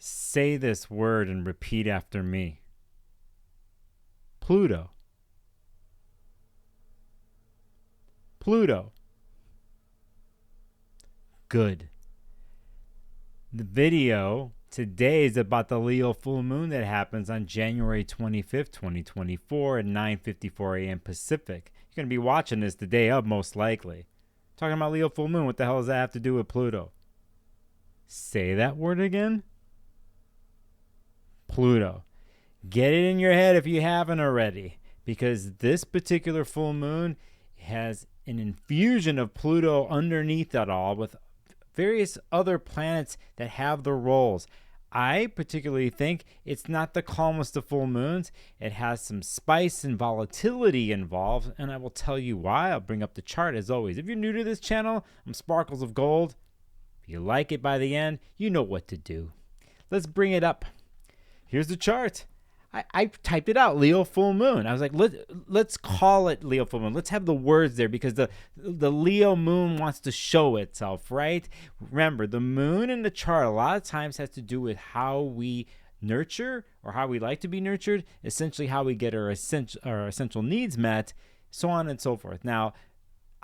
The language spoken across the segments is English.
Say this word and repeat after me. Pluto. Pluto. Good. The video today is about the Leo full moon that happens on January 25th, 2024 at 9:54 a.m. Pacific. You're going to be watching this the day of, most likely. Talking about Leo full moon, what the hell does that have to do with Pluto? Say that word again. Pluto. Get it in your head if you haven't already, because this particular full moon has an infusion of Pluto underneath it all with various other planets that have the roles. I particularly think it's not the calmest of full moons. It has some spice and volatility involved, and I will tell you why. I'll bring up the chart as always. If you're new to this channel, I'm Sparkles of Gold. If you like it by the end, you know what to do. Let's bring it up. Here's the chart. I typed it out, Leo full moon. I was like, let's call it Leo full moon. Let's have the words there because the Leo moon wants to show itself, right? Remember, the moon in the chart a lot of times has to do with how we nurture or how we like to be nurtured, essentially how we get our essential needs met, so on and so forth. Now,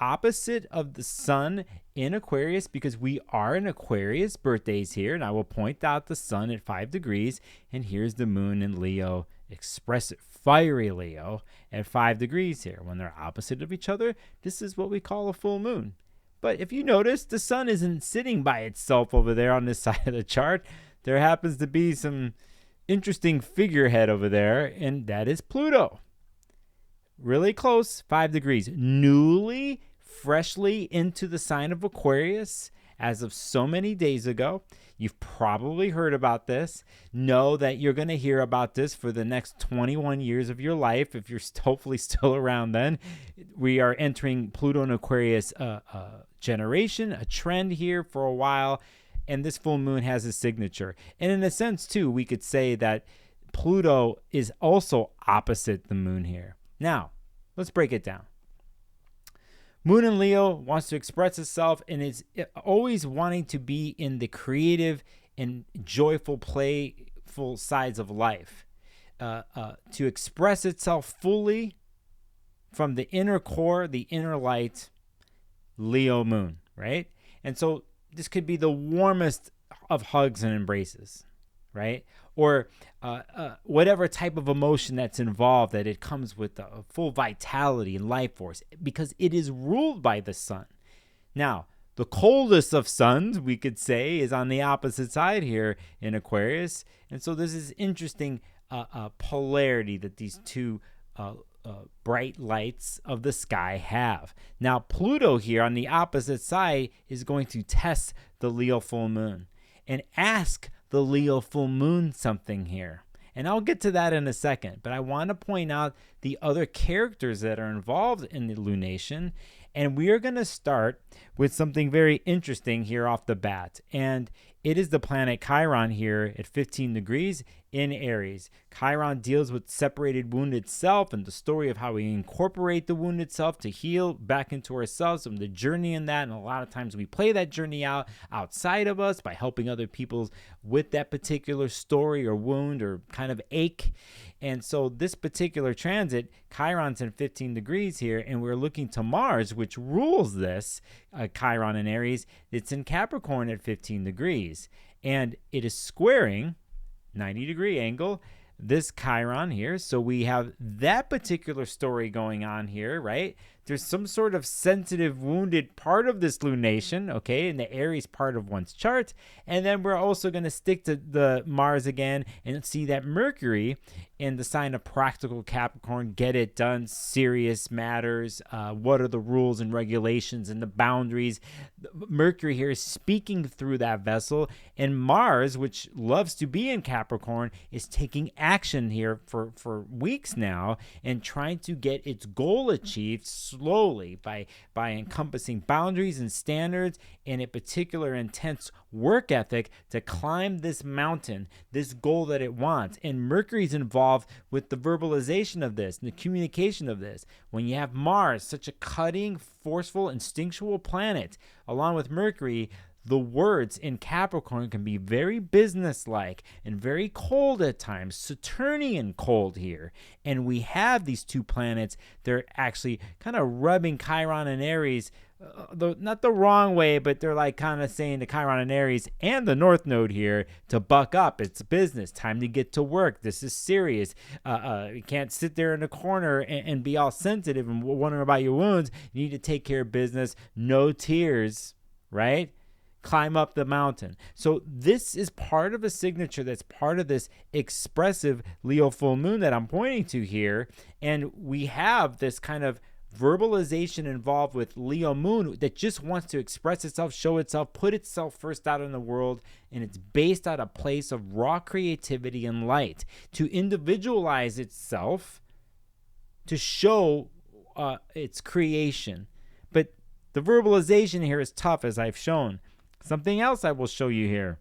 opposite of the sun in Aquarius, because we are in Aquarius birthdays here, and I will point out the sun at 5 degrees, and here's the moon in Leo, expressive, fiery Leo at 5 degrees here. When they're opposite of each other, this is what we call a full moon. But if you notice, the sun isn't sitting by itself over there on this side of the chart. There happens to be some interesting figurehead over there, and that is Pluto. Really close, 5 degrees. Newly, freshly into the sign of Aquarius as of so many days ago. You've probably heard about this. Know that you're going to hear about this for the next 21 years of your life, if you're hopefully still around then. We are entering Pluto and Aquarius generation, a trend here for a while, and this full moon has a signature. And in a sense, too, we could say that Pluto is also opposite the moon here. Now, let's break it down. Moon in Leo wants to express itself and is always wanting to be in the creative and joyful, playful sides of life. To express itself fully from the inner core, the inner light, Leo moon, right? And so this could be the warmest of hugs and embraces, right? Or whatever type of emotion that's involved, that it comes with a full vitality and life force because it is ruled by the sun. Now, the coldest of suns, we could say, is on the opposite side here in Aquarius. And so there's this interesting polarity that these two bright lights of the sky have. Now, Pluto here on the opposite side is going to test the Leo full moon and ask the Leo full moon something here. And I'll get to that in a second, but I want to point out the other characters that are involved in the lunation. And we are going to start with something very interesting here off the bat. And it is the planet Chiron here at 15 degrees in Aries. Chiron deals with separated wounded self and the story of how we incorporate the wounded self to heal back into ourselves and the journey in that. And a lot of times we play that journey out outside of us by helping other people with that particular story or wound or kind of ache. And so this particular transit, Chiron's in 15 degrees here, and we're looking to Mars, which rules this, Chiron in Aries. It's in Capricorn at 15 degrees. And it is squaring, 90-degree angle, this Chiron here. So we have that particular story going on here, right? There's some sort of sensitive, wounded part of this lunation, okay, in the Aries part of one's chart. And then we're also going to stick to the Mars again and see that Mercury in the sign of practical Capricorn, get it done, serious matters. What are the rules and regulations and the boundaries? Mercury here is speaking through that vessel, and Mars, which loves to be in Capricorn, is taking action here for weeks now and trying to get its goal achieved slowly by encompassing boundaries and standards and a particular intense work ethic to climb this mountain, this goal that it wants. And Mercury's involved with the verbalization of this and the communication of this. When you have Mars, such a cutting, forceful, instinctual planet, along with Mercury, the words in Capricorn can be very businesslike and very cold at times, Saturnian cold here. And we have these two planets, they're actually kind of rubbing Chiron and Aries, not the wrong way, but they're like kind of saying to Chiron and Aries and the North Node here to buck up. It's business. Time to get to work. This is serious. You can't sit there in the corner and be all sensitive and wondering about your wounds. You need to take care of business. No tears, right? Climb up the mountain. So this is part of a signature that's part of this expressive Leo full moon that I'm pointing to here. And we have this kind of verbalization involved with Leo moon that just wants to express itself, show itself, put itself first out in the world, and it's based out of a place of raw creativity and light to individualize itself, to show its creation. But the verbalization here is tough, as I've shown. Something else I will show you here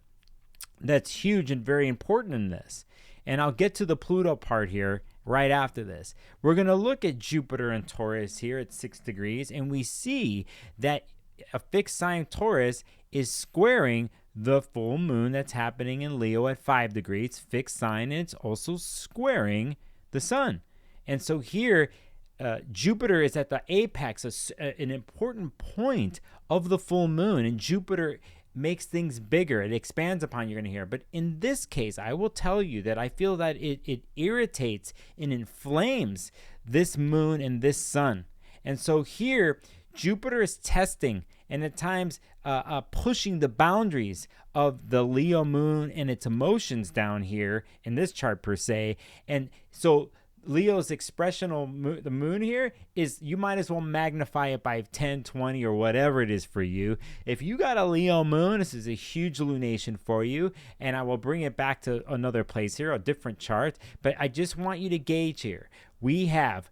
that's huge and very important in this, and I'll get to the Pluto part here right after this. We're going to look at Jupiter and Taurus here at 6 degrees, and we see that a fixed sign Taurus is squaring the full moon that's happening in Leo at 5 degrees, fixed sign, and it's also squaring the sun. And so here, Jupiter is at the apex, an important point of the full moon, and Jupiter makes things bigger. It expands upon, you're going to hear. But in this case, I will tell you that I feel that it irritates and inflames this moon and this sun. And so here, Jupiter is testing and at times pushing the boundaries of the Leo moon and its emotions down here in this chart per se. And so Leo's expressional the moon here is, you might as well magnify it by 10, 20, or whatever it is for you. If you got a Leo moon, this is a huge lunation for you, and I will bring it back to another place here, a different chart, but I just want you to gauge here. We have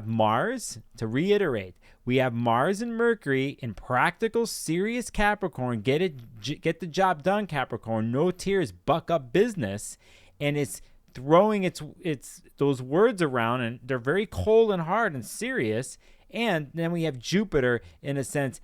Mars, to reiterate, we have Mars and Mercury in practical, serious Capricorn, get the job done Capricorn, no tears, buck up business, and it's throwing its those words around, and they're very cold and hard and serious. And then we have Jupiter, in a sense,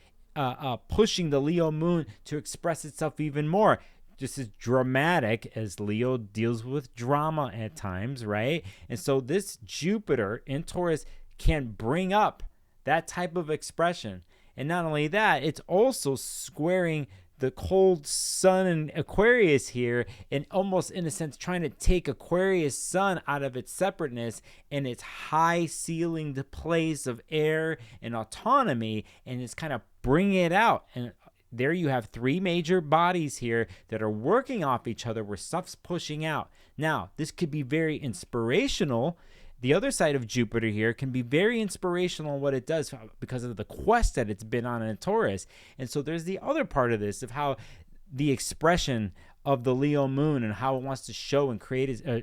pushing the Leo moon to express itself even more, just as dramatic as Leo deals with drama at times, right? And so this Jupiter in Taurus can bring up that type of expression. And not only that, it's also squaring the cold sun in Aquarius here, and almost in a sense trying to take Aquarius sun out of its separateness and its high ceilinged place of air and autonomy, and it's kind of bringing it out. And there you have three major bodies here that are working off each other where stuff's pushing out. Now, this could be very inspirational. The other side of Jupiter here can be very inspirational in what it does because of the quest that it's been on in Taurus. And so there's the other part of this, of how the expression of the Leo moon and how it wants to show and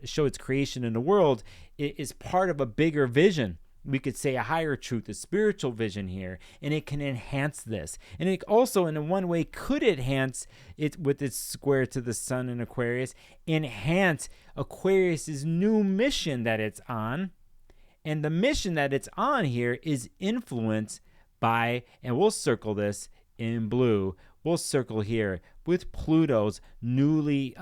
show its creation in the world is part of a bigger vision. We could say a higher truth, a spiritual vision here, and it can enhance this. And it also, in one way, could enhance it with its square to the sun in Aquarius, enhance Aquarius's new mission that it's on. And the mission that it's on here is influenced by, and we'll circle this in blue, we'll circle here with Pluto's newly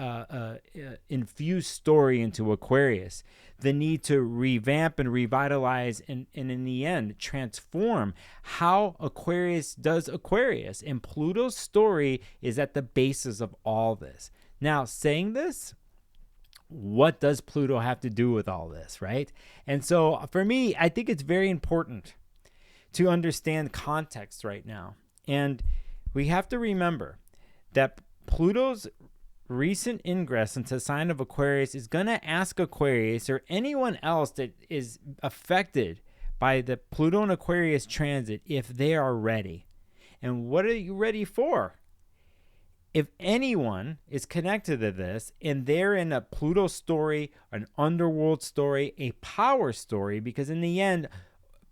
infused story into Aquarius. The need to revamp and revitalize and in the end transform how Aquarius does Aquarius. And Pluto's story is at the basis of all this. Now, saying this, what does Pluto have to do with all this, right? And so for me, I think it's very important to understand context right now. And we have to remember that Pluto's recent ingress into the sign of Aquarius is going to ask Aquarius or anyone else that is affected by the Pluto and Aquarius transit if they are ready. And what are you ready for? If anyone is connected to this and they're in a Pluto story, an underworld story, a power story, because in the end,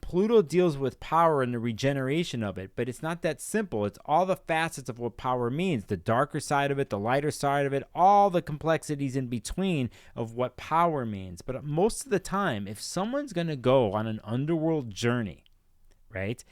Pluto deals with power and the regeneration of it, but it's not that simple. It's all the facets of what power means, the darker side of it, the lighter side of it, all the complexities in between of what power means. But most of the time, if someone's going to go on an underworld journey, right,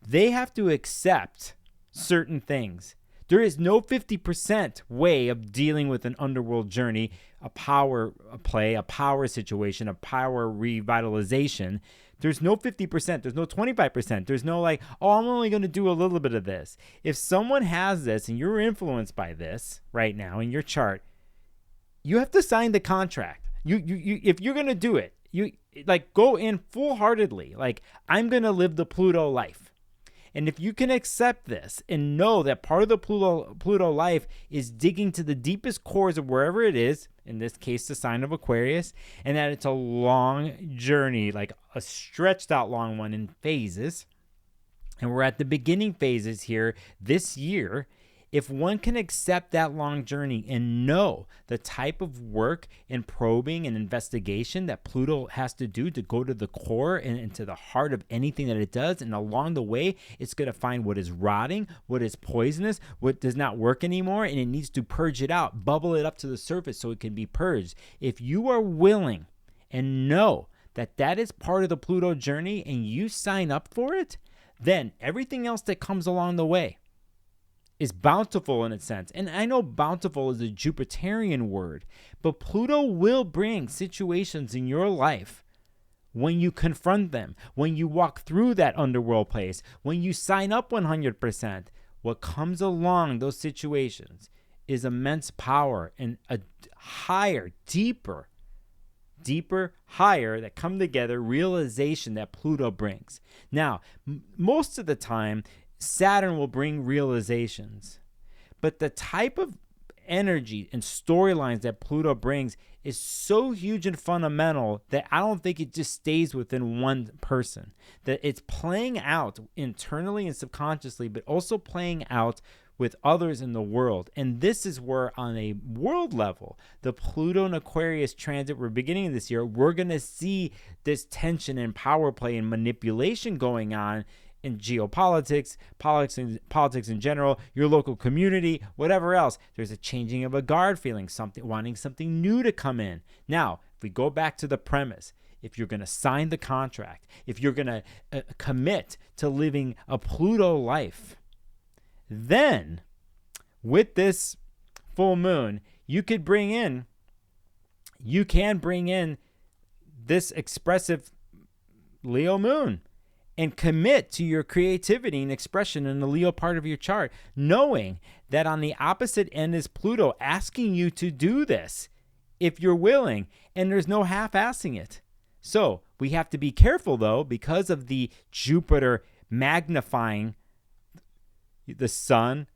they have to accept certain things There is no 50% way of dealing with an underworld journey, a power play, a power situation, a power revitalization. There's no 50%. There's no 25%. There's no like, oh, I'm only going to do a little bit of this. If someone has this and you're influenced by this right now in your chart, you have to sign the contract. You if you're going to do it, you like go in full-heartedly. Like, I'm going to live the Pluto life. And if you can accept this and know that part of the Pluto life is digging to the deepest cores of wherever it is, in this case, the sign of Aquarius, and that it's a long journey, like a stretched out long one in phases, and we're at the beginning phases here this year, if one can accept that long journey and know the type of work and probing and investigation that Pluto has to do to go to the core and to the heart of anything that it does, and along the way, it's going to find what is rotting, what is poisonous, what does not work anymore, and it needs to purge it out, bubble it up to the surface so it can be purged. If you are willing and know that that is part of the Pluto journey and you sign up for it, then everything else that comes along the way is bountiful in a sense. And I know bountiful is a Jupiterian word, but Pluto will bring situations in your life when you confront them, when you walk through that underworld place, when you sign up 100%. What comes along those situations is immense power and a higher, deeper, higher that come together realization that Pluto brings. Now, most of the time, Saturn will bring realizations, but the type of energy and storylines that Pluto brings is so huge and fundamental that I don't think it just stays within one person, that it's playing out internally and subconsciously, but also playing out with others in the world. And this is where, on a world level, the Pluto and Aquarius transit we're beginning this year, we're going to see this tension and power play and manipulation going on in geopolitics, politics in general, your local community, whatever else. There's a changing of a guard feeling, wanting something new to come in. Now, if we go back to the premise, if you're going to sign the contract, if you're going to commit to living a Pluto life, then with this full moon, you can bring in this expressive Leo moon and commit to your creativity and expression in the Leo part of your chart, knowing that on the opposite end is Pluto asking you to do this if you're willing, and there's no half-assing it. So we have to be careful, though, because of the Jupiter magnifying the sun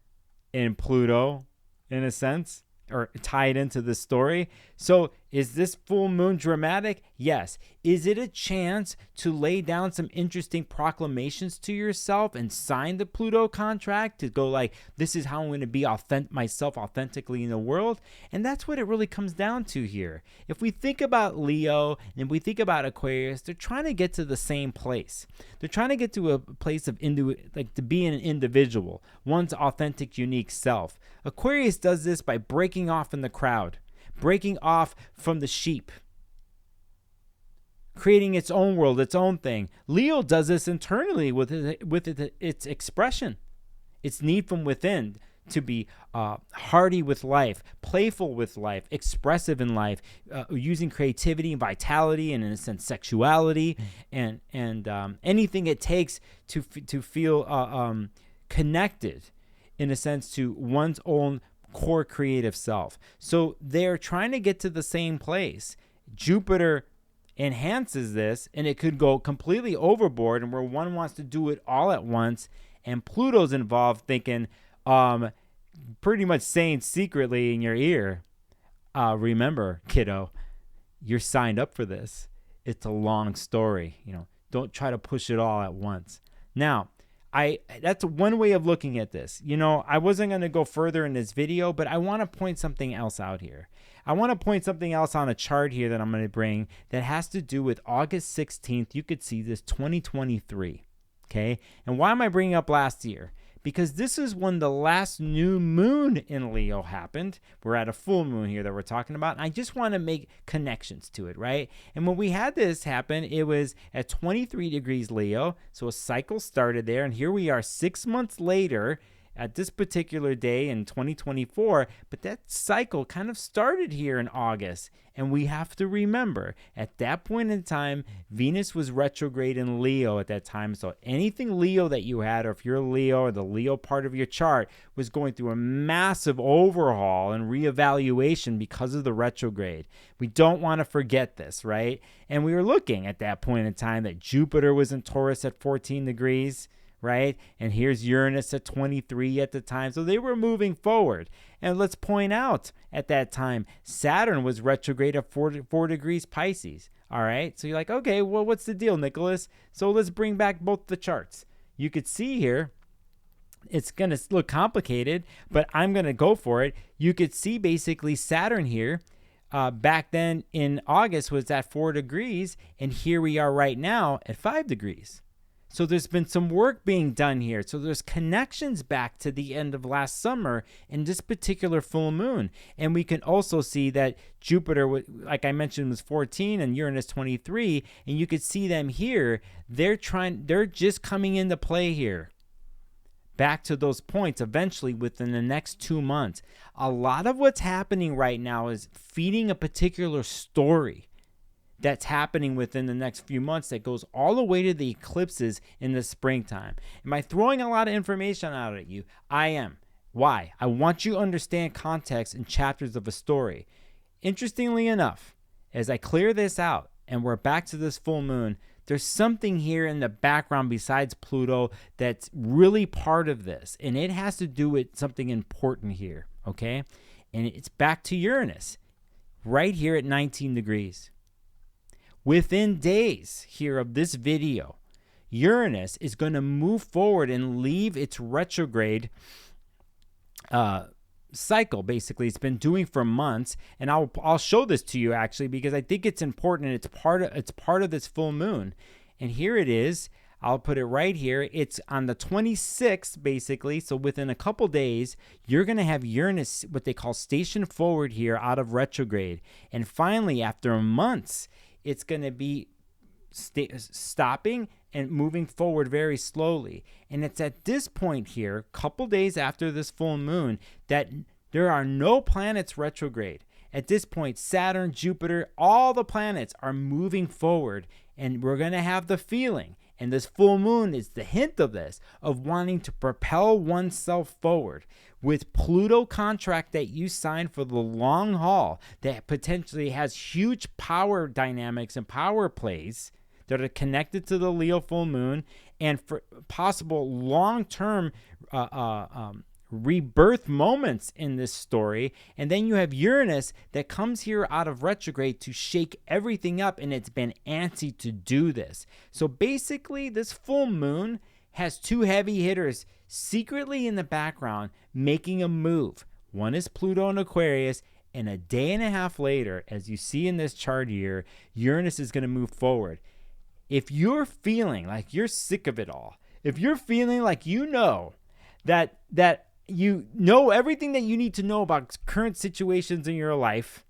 and Pluto, in a sense, or tied into the story. So is this full moon dramatic? Yes. Is it a chance to lay down some interesting proclamations to yourself and sign the Pluto contract to go like, this is how I'm going to be myself authentically in the world? And that's what it really comes down to here. If we think about Leo and we think about Aquarius, they're trying to get to the same place. They're trying to get to a place of to be an individual, one's authentic, unique self. Aquarius does this by breaking off in the crowd, breaking off from the sheep, creating its own world, its own thing. Leo does this internally with its expression, its need from within to be hearty with life, playful with life, expressive in life, using creativity and vitality and, in a sense, sexuality and anything it takes to feel connected, in a sense, to one's own core creative self. So they're trying to get to the same place. Jupiter enhances this, and it could go completely overboard, and where one wants to do it all at once, and Pluto's involved thinking, pretty much saying secretly in your ear, remember, kiddo, you're signed up for this. It's a long story. Don't try to push it all at once. Now, that's one way of looking at this. I wasn't going to go further in this video, but I want to point something else out here. I want to point something else on a chart here that I'm going to bring that has to do with August 16th. You could see this 2023. Okay. And why am I bringing up last year? Because this is when the last new moon in Leo happened. We're at a full moon here that we're talking about. And I just want to make connections to it, right? And when we had this happen, it was at 23 degrees Leo. So a cycle started there. And here we are 6 months later at this particular day in 2024, but that cycle kind of started here in August. And we have to remember, at that point in time, Venus was retrograde in Leo at that time. So anything Leo that you had, or if you're Leo or the Leo part of your chart, was going through a massive overhaul and reevaluation because of the retrograde. We don't want to forget this, right? And we were looking at that point in time that Jupiter was in Taurus at 14 degrees, right? And here's Uranus at 23 at the time. So they were moving forward. And let's point out at that time, Saturn was retrograde at 4 degrees Pisces. All right. So you're like, okay, well, what's the deal, Nicholas? So let's bring back both the charts. You could see here, it's going to look complicated, but I'm going to go for it. You could see basically Saturn here. Back then in August was at 4 degrees, and here we are right now at 5 degrees. So there's been some work being done here. So there's connections back to the end of last summer in this particular full moon. And we can also see that Jupiter, like I mentioned, was 14 and Uranus 23. And you could see them here. They're just coming into play here. Back to those points eventually within the next 2 months. A lot of what's happening right now is feeding a particular story that's happening within the next few months that goes all the way to the eclipses in the springtime. Am I throwing a lot of information out at you? I am. Why? I want you to understand context and chapters of a story. Interestingly enough, as I clear this out and we're back to this full moon, there's something here in the background besides Pluto that's really part of this, and it has to do with something important here, okay? And it's back to Uranus, right here at 19 degrees. Within days here of this video, Uranus is going to move forward and leave its retrograde cycle. Basically, it's been doing for months, and I'll show this to you actually because I think it's important. It's part of this full moon, and here it is. I'll put it right here. It's on the 26th, basically. So within a couple days, you're going to have Uranus, what they call station forward here, out of retrograde, and finally, after months, it's going to be stopping and moving forward very slowly. And it's at this point here, a couple days after this full moon, that there are no planets retrograde. At this point, Saturn, Jupiter, all the planets are moving forward, and we're going to have the feeling, and this full moon is the hint of this, of wanting to propel oneself forward. With Pluto contract that you signed for the long haul that potentially has huge power dynamics and power plays that are connected to the Leo full moon, and for possible long-term rebirth moments in this story. And then you have Uranus that comes here out of retrograde to shake everything up, and it's been antsy to do this. So basically, this full moon has two heavy hitters secretly in the background making a move. One is Pluto and Aquarius, and a day and a half later, as you see in this chart here, Uranus is going to move forward. If you're feeling like you're sick of it all, if you're feeling like you know that you know everything that you need to know about current situations in your life,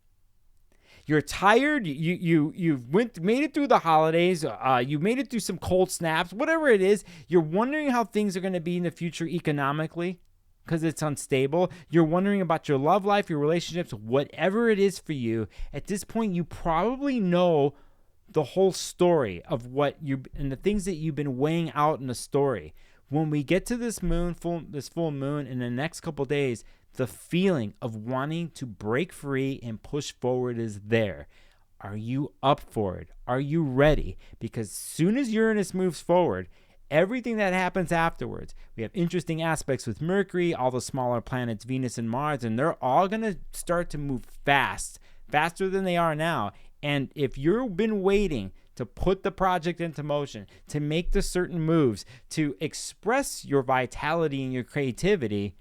you're tired, you've made it through the holidays, you made it through some cold snaps, whatever it is, you're wondering how things are going to be in the future economically because it's unstable, you're wondering about your love life, your relationships, whatever it is for you, at this point you probably know the whole story of what you and the things that you've been weighing out in the story. When we get to this full moon in the next couple days, the feeling of wanting to break free and push forward is there. Are you up for it? Are you ready? Because as soon as Uranus moves forward, everything that happens afterwards, we have interesting aspects with Mercury, all the smaller planets, Venus and Mars, and they're all going to start to move faster than they are now. And if you've been waiting to put the project into motion, to make the certain moves, to express your vitality and your creativity,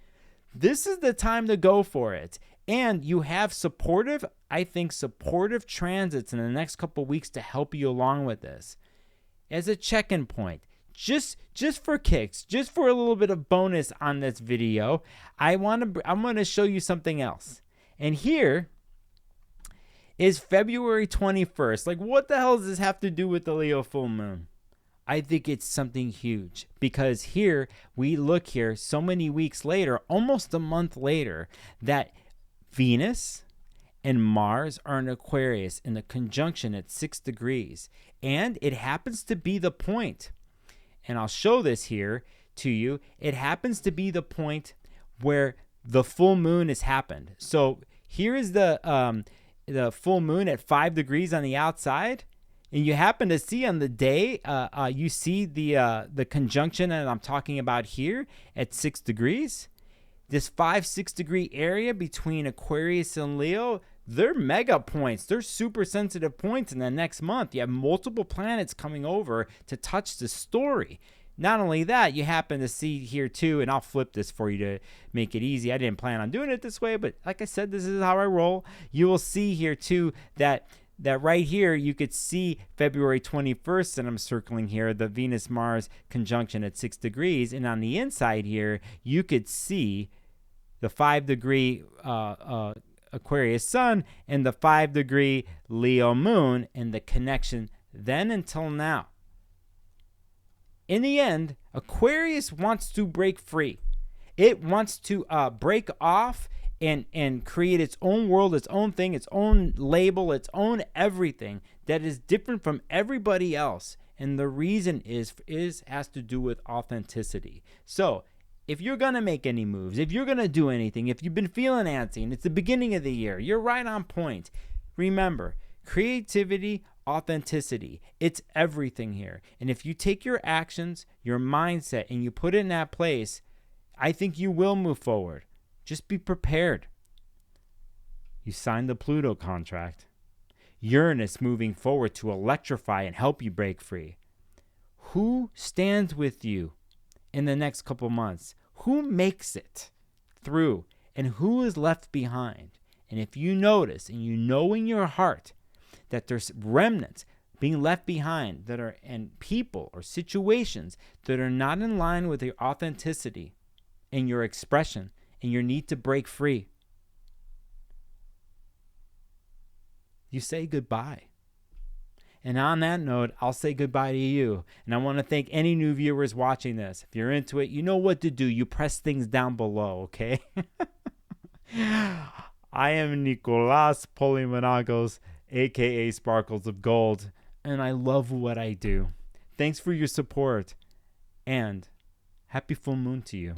this is the time to go for it. And you have supportive transits in the next couple of weeks to help you along with this. As a check-in point, just for kicks, just for a little bit of bonus on this video, I'm going to show you something else. And here is February 21st. Like, what the hell does this have to do with the Leo full moon? I think it's something huge, because here we look here so many weeks later, almost a month later, that Venus and Mars are in Aquarius in a conjunction at 6 degrees. And it happens to be the point, and I'll show this here to you, it happens to be the point where the full moon has happened. So here is the full moon at 5 degrees on the outside, and you happen to see on the day, you see the conjunction that I'm talking about here at 6 degrees. This 5-6 degree area between Aquarius and Leo, they're mega points. They're super sensitive points in the next month. You have multiple planets coming over to touch the story. Not only that, you happen to see here too, and I'll flip this for you to make it easy. I didn't plan on doing it this way, but like I said, this is how I roll. You will see here too that right here, you could see February 21st, and I'm circling here, the Venus-Mars conjunction at 6 degrees. And on the inside here, you could see the 5 degree Aquarius sun and the 5 degree Leo moon, and the connection then until now. In the end, Aquarius wants to break free. It wants to break off and create its own world, its own thing, its own label, its own everything that is different from everybody else. And the reason has to do with authenticity. So if you're going to make any moves, if you're going to do anything, if you've been feeling antsy and it's the beginning of the year, you're right on point. Remember, creativity, authenticity, it's everything here. And if you take your actions, your mindset, and you put it in that place, I think you will move forward. Just be prepared. You signed the Pluto contract. Uranus moving forward to electrify and help you break free. Who stands with you in the next couple months? Who makes it through? And who is left behind? And if you notice and you know in your heart that there's remnants being left behind that are, and people or situations that are not in line with your authenticity and your expression and your need to break free, you say goodbye. And on that note, I'll say goodbye to you. And I want to thank any new viewers watching this. If you're into it, you know what to do. You press things down below, okay? I am Nicolas Polymenagos, a.k.a. Sparkles of Gold, and I love what I do. Thanks for your support, and happy full moon to you.